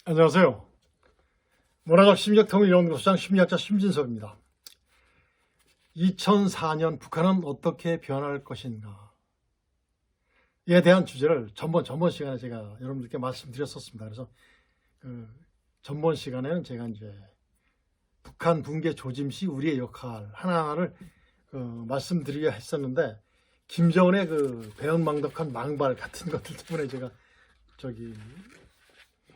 안녕하세요. 문화적 심리학통일연구소장 심리학자 심진섭입니다. 2004년 북한은 어떻게 변할 것인가? 이에 대한 주제를 전번 시간에 제가 여러분들께 말씀드렸었습니다. 그래서 전번 시간에는 제가 이제 북한 붕괴 조짐 시 우리의 역할 하나하나를 말씀드리려 했었는데, 김정은의 배은망덕한 망발 같은 것들 때문에 제가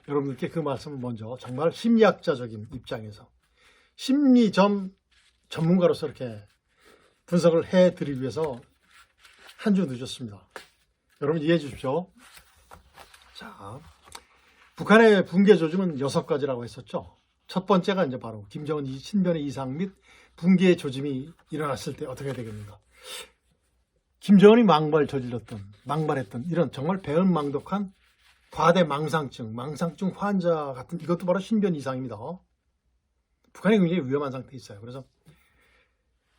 여러분들께 그 말씀을 먼저 정말 심리학자적인 입장에서 심리점 전문가로서 이렇게 분석을 해드리기 위해서 한 주 늦었습니다. 여러분 이해해 주십시오. 자, 북한의 붕괴 조짐은 6가지라고 했었죠. 첫 번째가 이제 바로 김정은 신변의 이상 및 붕괴 조짐이 일어났을 때 어떻게 되겠는가. 김정은이 망발했던 이런 정말 배은망덕한 과대 망상증 환자 같은, 이것도 바로 신변 이상입니다. 북한이 굉장히 위험한 상태에 있어요. 그래서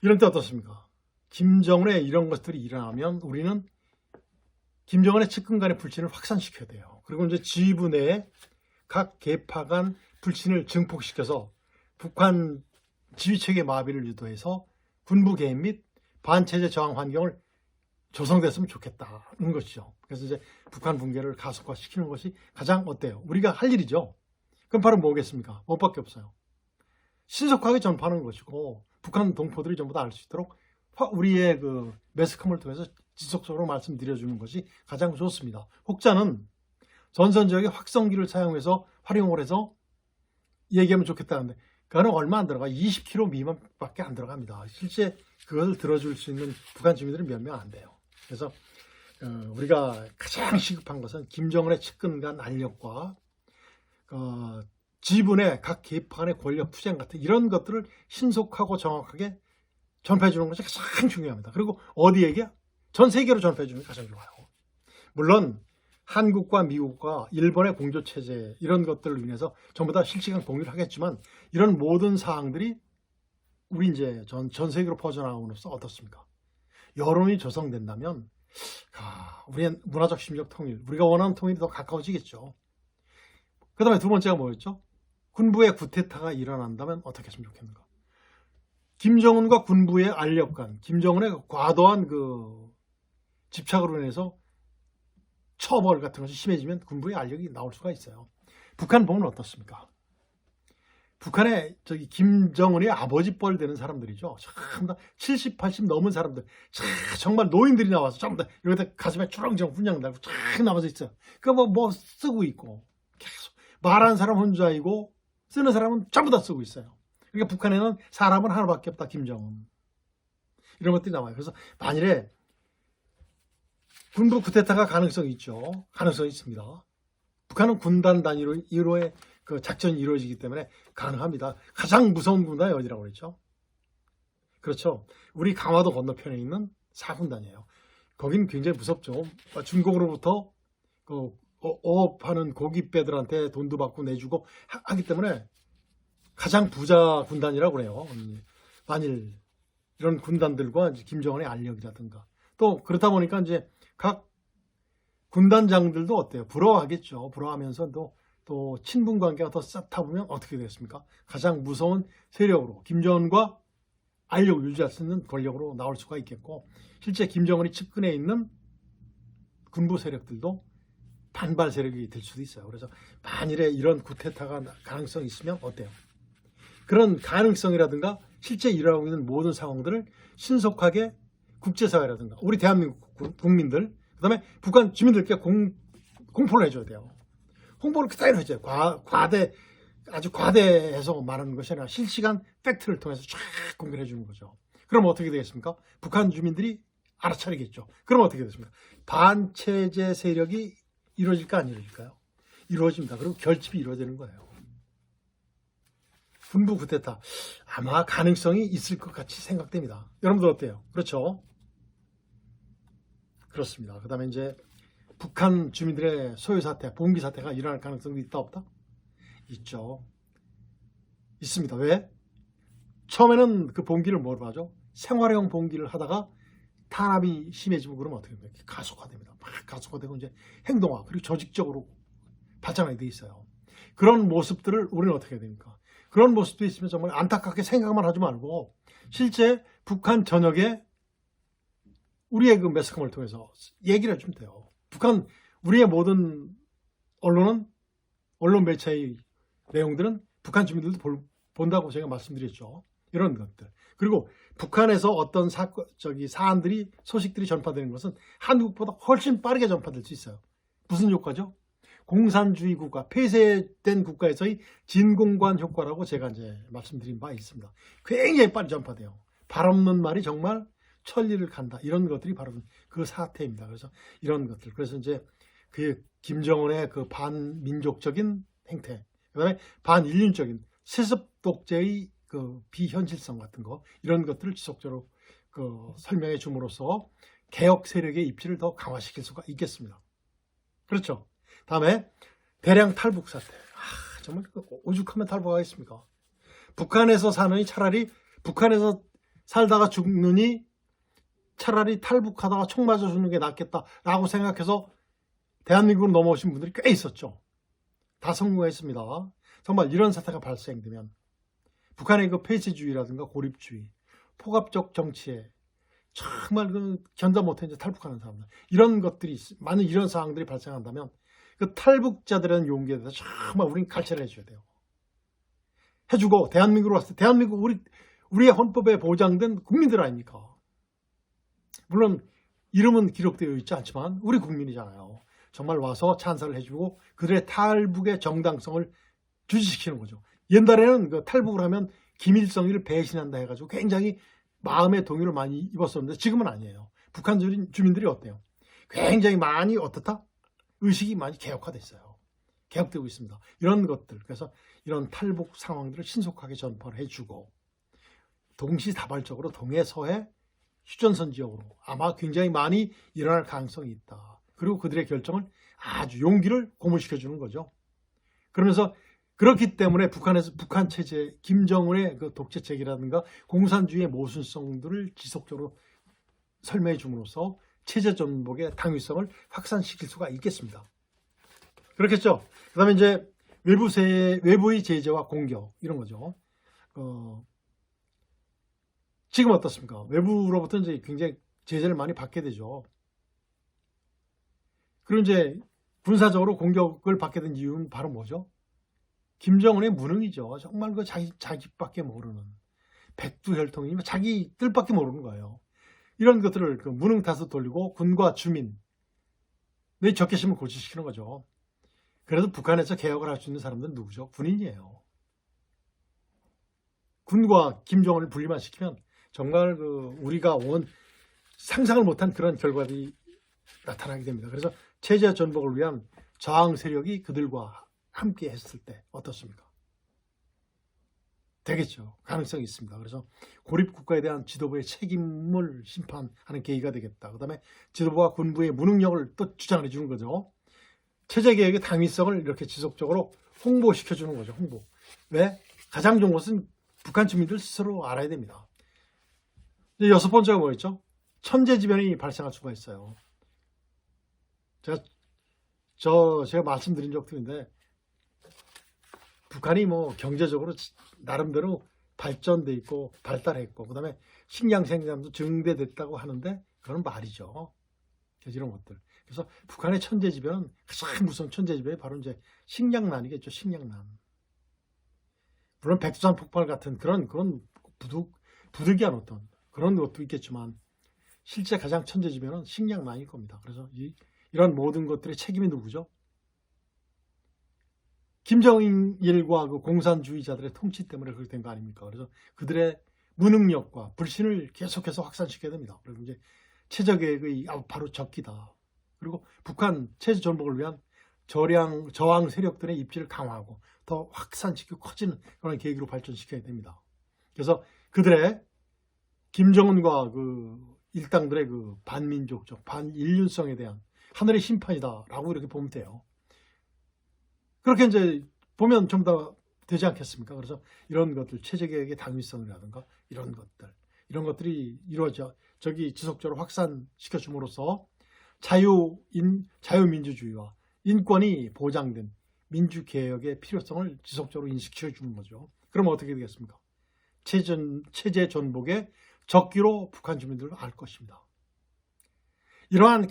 이런 때 어떻습니까? 김정은의 이런 것들이 일어나면 우리는 김정은의 측근 간의 불신을 확산시켜야 돼요. 그리고 이제 지휘부 내에 각 계파 간 불신을 증폭시켜서 북한 지휘체계 마비를 유도해서 군부 개입 및 반체제 저항 환경을 조성됐으면 좋겠다는 것이죠. 그래서 이제 북한 붕괴를 가속화시키는 것이 가장 어때요? 우리가 할 일이죠. 그럼 바로 뭐겠습니까? 뭐밖에 없어요. 신속하게 전파하는 것이고, 북한 동포들이 전부 다 알 수 있도록 우리의 매스컴을 통해서 지속적으로 말씀드려주는 것이 가장 좋습니다. 혹자는 전선 지역의 확성기를 사용해서 활용을 해서 얘기하면 좋겠다는데, 그거는 얼마 안 들어가. 20km 미만밖에 안 들어갑니다. 실제 그것을 들어줄 수 있는 북한 주민들은 몇 명 안 돼요. 그래서 우리가 가장 시급한 것은 김정은의 측근 간 알력과 지분의 각 계파 간의 권력 투쟁 같은 이런 것들을 신속하고 정확하게 전파해 주는 것이 가장 중요합니다. 그리고 어디에게? 전 세계로 전파해 주는 게 가장 좋아요. 물론 한국과 미국과 일본의 공조체제 이런 것들을 위해서 전부 다 실시간 공유를 하겠지만, 이런 모든 사항들이 우리 이제 전 세계로 퍼져나감으로써 어떻습니까? 여론이 조성된다면 우리의 문화적 심리적 통일, 우리가 원하는 통일이 더 가까워지겠죠. 그 다음에 두 번째가 뭐였죠? 군부의 구테타가 일어난다면 어떻게 했으면 좋겠는가? 김정은과 군부의 알력간, 김정은의 과도한 집착으로 인해서 처벌 같은 것이 심해지면 군부의 알력이 나올 수가 있어요. 북한 보면 어떻습니까? 북한의 김정은의 아버지 뻘 되는 사람들이죠. 전부 다 70, 80 넘은 사람들, 정말 노인들이 나와서 전부 다 여기다 가슴에 주렁주렁 훈장 달고 쫙 나와서 있어요. 뭐 쓰고 있고, 계속 말하는 사람 혼자이고 쓰는 사람은 전부 다 쓰고 있어요. 그러니까 북한에는 사람은 하나밖에 없다, 김정은. 이런 것들이 나와요. 그래서 만일에 군부 쿠데타가 가능성이 있죠. 가능성이 있습니다. 북한은 군단 단위로의 작전이 이루어지기 때문에 가능합니다. 가장 무서운 군단이 어디라고 그랬죠? 그렇죠. 우리 강화도 건너편에 있는 4군단이에요. 거긴 굉장히 무섭죠. 중국으로부터 어업하는 고깃배들한테 돈도 받고 내주고 하기 때문에 가장 부자 군단이라고 그래요. 만일 이런 군단들과 김정은의 알력이라든가, 또 그렇다 보니까 이제 각 군단장들도 어때요? 부러워하겠죠. 부러워하면서 또 친분 관계가 더 쌓다 보면 어떻게 되겠습니까? 가장 무서운 세력으로, 김정은과 알력을 유지할 수 있는 권력으로 나올 수가 있겠고, 실제 김정은이 측근에 있는 군부 세력들도 반발 세력이 될 수도 있어요. 그래서 만일에 이런 쿠데타가 가능성이 있으면 어때요? 그런 가능성이라든가 실제 일어나고 있는 모든 상황들을 신속하게 국제사회라든가 우리 대한민국 국민들, 그 다음에 북한 주민들께 공포를 해줘야 돼요. 홍보를 그대로 해줘요. 아주 과대해서 말하는 것이 아니라 실시간 팩트를 통해서 쫙 공개를 해주는 거죠. 그럼 어떻게 되겠습니까? 북한 주민들이 알아차리겠죠. 그럼 어떻게 되겠습니까? 반체제 세력이 이루어질까 안 이루어질까요? 이루어집니다. 그리고 결집이 이루어지는 거예요. 군부 쿠데타 아마 가능성이 있을 것 같이 생각됩니다. 여러분들 어때요? 그렇죠? 그렇습니다. 그 다음에 이제 북한 주민들의 소요 사태, 봉기 사태가 일어날 가능성이 있다 없다? 있죠. 있습니다. 왜? 처음에는 그 봉기를 뭐로 하죠? 생활형 봉기를 하다가 탄압이 심해지고 그러면 어떻게 됩니까? 가속화됩니다. 막 가속화되고 이제 행동화, 그리고 조직적으로 발전하게 돼 있어요. 그런 모습들을 우리는 어떻게 해야 됩니까? 그런 모습도 있으면 정말 안타깝게 생각만 하지 말고 실제 북한 전역에 우리의 그 매스컴을 통해서 얘기를 해주면 돼요. 북한 우리의 모든 언론 매체의 내용들은 북한 주민들도 본다고 제가 말씀드렸죠. 이런 것들. 그리고 북한에서 어떤 사안들이 소식들이 전파되는 것은 한국보다 훨씬 빠르게 전파될 수 있어요. 무슨 효과죠? 공산주의 국가, 폐쇄된 국가에서의 진공관 효과라고 제가 이제 말씀드린 바 있습니다. 굉장히 빨리 전파돼요. 발 없는 말이 정말 천리를 간다. 이런 것들이 바로 그 사태입니다. 그래서 이런 것들. 그래서 이제 그 김정은의 그 반민족적인 행태, 그다음에 반인륜적인 세습 독재의 그 비현실성 같은 거, 이런 것들을 지속적으로 그 설명해 줌으로써 개혁 세력의 입지를 더 강화시킬 수가 있겠습니다. 그렇죠. 다음에 대량 탈북 사태. 정말 오죽하면 탈북하겠습니까? 북한에서 사느니 차라리 북한에서 살다가 죽느니 차라리 탈북하다가 총 맞아 죽는 게 낫겠다라고 생각해서 대한민국으로 넘어오신 분들이 꽤 있었죠. 다 성공했습니다. 정말 이런 사태가 발생되면 북한의 그 폐쇄주의라든가 고립주의, 포갑적 정치에 정말 그 견뎌 못해 이제 탈북하는 사람들, 이런 것들이 많은 이런 상황들이 발생한다면 그 탈북자들의 용기에 대해서 정말 우리는 갈채를 해줘야 돼요. 해주고 대한민국으로 왔을 때 대한민국 우리의 헌법에 보장된 국민들 아닙니까? 물론 이름은 기록되어 있지 않지만 우리 국민이잖아요. 정말 와서 찬사를 해주고 그들의 탈북의 정당성을 주지시키는 거죠. 옛날에는 그 탈북을 하면 김일성이를 배신한다 해가지고 굉장히 마음의 동요를 많이 입었었는데 지금은 아니에요. 북한 주민들이 어때요? 굉장히 많이 어떻다? 의식이 많이 개혁화됐어요. 개혁되고 있습니다. 이런 것들, 그래서 이런 탈북 상황들을 신속하게 전파를 해주고 동시다발적으로 동해 서해 휴전선 지역으로 아마 굉장히 많이 일어날 가능성이 있다. 그리고 그들의 결정을 아주 용기를 고무시켜주는 거죠. 그러면서 그렇기 때문에 북한 체제, 김정은의 그 독재 체계라든가 공산주의의 모순성들을 지속적으로 설명해 줌으로써 체제 전복의 당위성을 확산시킬 수가 있겠습니다. 그렇겠죠. 그 다음에 이제 외부의 제재와 공격, 이런 거죠. 지금 어떻습니까? 외부로부터 이제 굉장히 제재를 많이 받게 되죠. 그리고 이제 군사적으로 공격을 받게 된 이유는 바로 뭐죠? 김정은의 무능이죠. 정말 그 자기밖에 모르는 백두혈통이면 자기 뜻밖에 모르는 거예요. 이런 것들을 그 무능 탓을 돌리고 군과 주민, 내 적개심을 고취시키는 거죠. 그래서 북한에서 개혁을 할 수 있는 사람들은 누구죠? 군인이에요. 군과 김정은을 분리만 시키면 정말 그 우리가 상상을 못한 그런 결과들이 나타나게 됩니다. 그래서 체제 전복을 위한 저항 세력이 그들과 함께 했을 때 어떻습니까? 되겠죠. 가능성이 있습니다. 그래서 고립국가에 대한 지도부의 책임을 심판하는 계기가 되겠다. 그 다음에 지도부와 군부의 무능력을 또 주장을 해주는 거죠. 체제개혁의 당위성을 이렇게 지속적으로 홍보시켜주는 거죠. 홍보. 왜? 가장 좋은 것은 북한 주민들 스스로 알아야 됩니다. 이제 6번째가 뭐였죠? 천재지변이 발생할 수가 있어요. 제가 말씀드린 적도 있는데 북한이 뭐 경제적으로 나름대로 발전돼 있고 발달했고 그다음에 식량 생산도 증대됐다고 하는데 그건 말이죠. 이런 것들. 그래서 북한의 천재지변은 가장 무서운 천재지변이 바로 이제 식량난이겠죠. 식량난. 물론 백두산 폭발 같은 그런 부득이한 어떤 그런 것도 있겠지만 실제 가장 천재지변은 식량난일 겁니다. 그래서 이런 모든 것들의 책임이 누구죠? 김정일과 그 공산주의자들의 통치 때문에 그렇게 된 거 아닙니까? 그래서 그들의 무능력과 불신을 계속해서 확산시켜야 됩니다. 그리고 이제 체제개혁의 바로 적기다. 그리고 북한 체제 전복을 위한 저항 세력들의 입지를 강화하고 더 확산시키고 커지는 그런 계기로 발전시켜야 됩니다. 그래서 그들의 김정은과 그 일당들의 그 반민족적, 반인륜성에 대한 하늘의 심판이다라고 이렇게 보면 돼요. 그렇게 이제 보면 좀 더 되지 않겠습니까? 그래서 이런 것들, 체제개혁의 당위성이라든가 이런 것들이 이루어져 지속적으로 확산시켜 줌으로써 자유민주주의와 인권이 보장된 민주개혁의 필요성을 지속적으로 인식시켜 주는 거죠. 그럼 어떻게 되겠습니까? 체제 전복의 적기로 북한 주민들은 알 것입니다. 이러한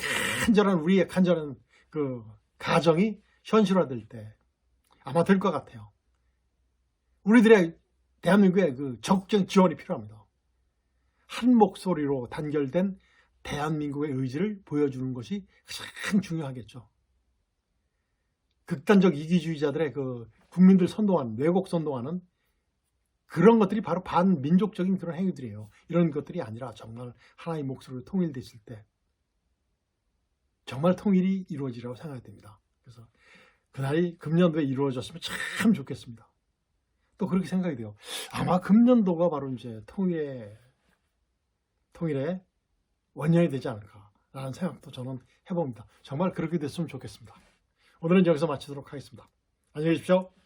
우리의 간절한 그 가정이 현실화될 때 아마 될 것 같아요. 우리들의 대한민국의 그 적극적인 지원이 필요합니다. 한 목소리로 단결된 대한민국의 의지를 보여주는 것이 가장 중요하겠죠. 극단적 이기주의자들의 그 국민들 선동하는, 왜곡 선동하는 그런 것들이 바로 반민족적인 그런 행위들이에요. 이런 것들이 아니라 정말 하나의 목소리로 통일됐을 때 정말 통일이 이루어지라고 생각이 됩니다. 그래서 그날이 금년도에 이루어졌으면 참 좋겠습니다. 또 그렇게 생각이 돼요. 아마 금년도가 바로 이제 통일의 원년이 되지 않을까라는 생각도 저는 해봅니다. 정말 그렇게 됐으면 좋겠습니다. 오늘은 여기서 마치도록 하겠습니다. 안녕히 계십시오.